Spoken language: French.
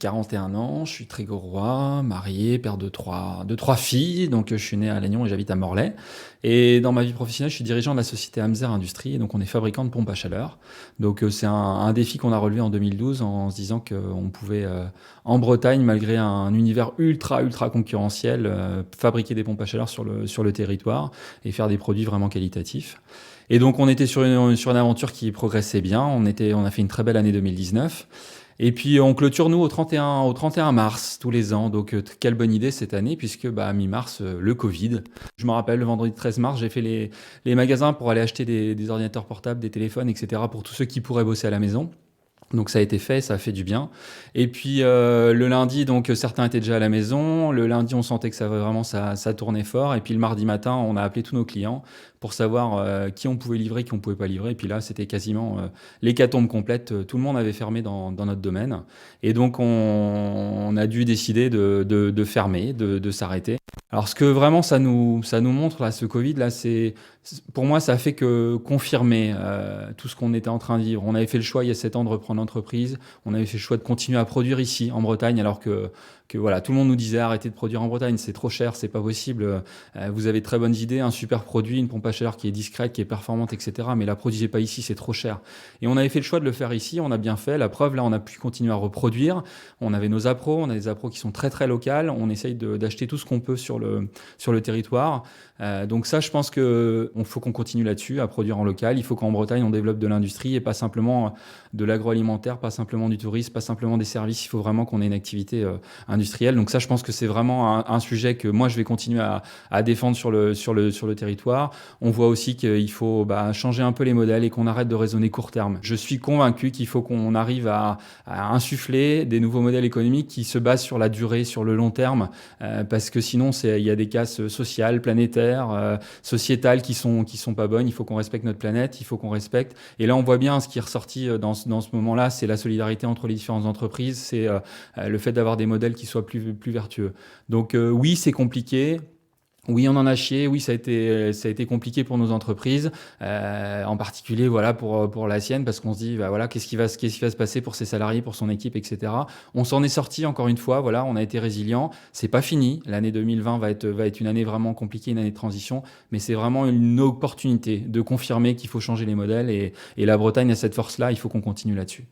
41 ans, je suis trégorrois, marié, père de trois filles. Donc, je suis né à Lannion et j'habite à Morlaix. Et dans ma vie professionnelle, je suis dirigeant de la société Amzer Industrie. Et donc, on est fabricant de pompes à chaleur. Donc, c'est un défi qu'on a relevé en 2012 en se disant qu'on pouvait, en Bretagne, malgré un univers ultra concurrentiel, fabriquer des pompes à chaleur sur le territoire et faire des produits vraiment qualitatifs. Et donc, on était sur une aventure qui progressait bien. On a fait une très belle année 2019. Et puis, on clôture, nous, au 31 mars, tous les ans. Donc, quelle bonne idée cette année, puisque, bah, mi-mars, le Covid. Je me rappelle, le vendredi 13 mars, j'ai fait les magasins pour aller acheter des ordinateurs portables, des téléphones, etc., pour tous ceux qui pourraient bosser à la maison. Donc ça a été fait, ça a fait du bien. Et puis le lundi, donc certains étaient déjà à la maison. Le lundi, on sentait que ça tournait fort. Et puis le mardi matin, on a appelé tous nos clients pour savoir qui on pouvait livrer, qui on pouvait pas livrer. Et puis là, c'était quasiment l'hécatombe complète. Tout le monde avait fermé dans notre domaine. Et donc on a dû décider de fermer, de s'arrêter. Alors ce que vraiment ça nous montre là, ce Covid là, pour moi ça a fait que confirmer tout ce qu'on était en train de vivre. On avait fait le choix il y a 7 ans de reprendre l'entreprise. On avait fait le choix de continuer à produire ici en Bretagne alors que voilà, tout le monde nous disait arrêtez de produire en Bretagne, c'est trop cher, c'est pas possible. Vous avez de très bonnes idées, un super produit, une pompe à chaleur qui est discrète, qui est performante, etc. Mais la produisez pas ici, c'est trop cher. Et on avait fait le choix de le faire ici, on a bien fait. La preuve, là, on a pu continuer à reproduire. On avait nos appros, on a des appros qui sont très locales. On essaye d'acheter tout ce qu'on peut sur le territoire. Donc ça, je pense que faut qu'on continue là-dessus, à produire en local. Il faut qu'en Bretagne, on développe de l'industrie et pas simplement de l'agroalimentaire, pas simplement du tourisme, pas simplement des services. Il faut vraiment qu'on ait une activité industrielle. Donc ça, je pense que c'est vraiment un sujet que moi, je vais continuer à défendre sur le territoire. On voit aussi qu'il faut changer un peu les modèles et qu'on arrête de raisonner court terme. Je suis convaincu qu'il faut qu'on arrive à insuffler des nouveaux modèles économiques qui se basent sur la durée, sur le long terme, parce que sinon, il y a des casses sociales, planétaires, sociétales qui sont pas bonnes. Il faut qu'on respecte notre planète, il faut qu'on respecte. Et là, on voit bien ce qui est ressorti dans ce moment-là, c'est la solidarité entre les différentes entreprises, c'est le fait d'avoir des modèles qui soient plus vertueux. Donc oui, c'est compliqué. Oui, on en a chié. Oui, ça a été compliqué pour nos entreprises, en particulier voilà pour la sienne, parce qu'on se dit voilà qu'est-ce qui va se passer pour ses salariés, pour son équipe, etc. On s'en est sorti encore une fois. Voilà, on a été résilient. C'est pas fini. L'année 2020 va être une année vraiment compliquée, une année de transition, mais c'est vraiment une opportunité de confirmer qu'il faut changer les modèles et la Bretagne a cette force-là. Il faut qu'on continue là-dessus.